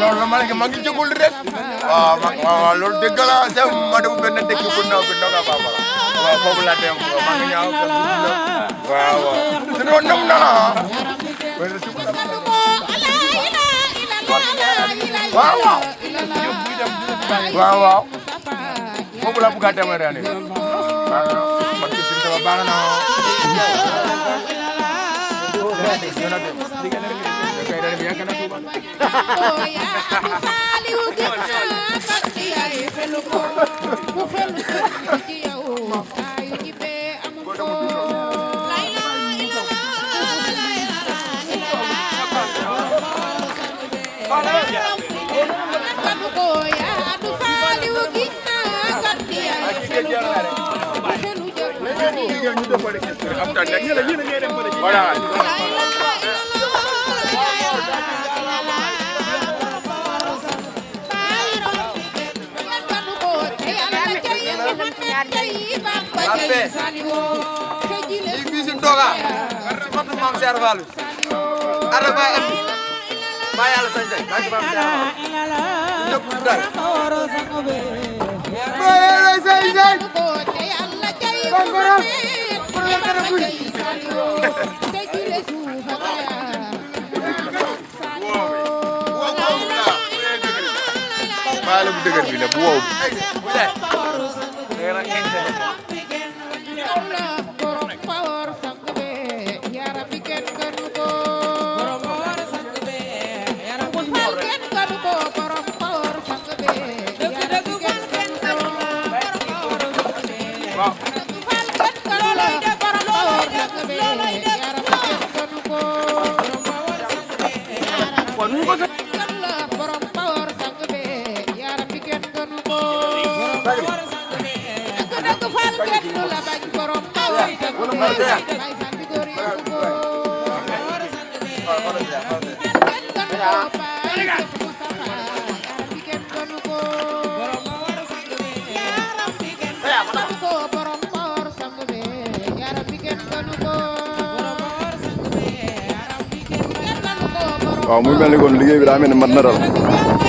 loolu ma ne ma ngi jógul rek waaw loolu dëgg la sax ma dem benn dëkk bu ndaw ka Bambara waaw foofu la dem ma ngi ñaaw waaw waaw nam na waaw waaw waaw foofu la bëgg a dem ren waaw parce que suñu sama baax na Malu dëgër bi la bu wow waaw muy mel ni kon liggéey bi daa mel ni mat na dal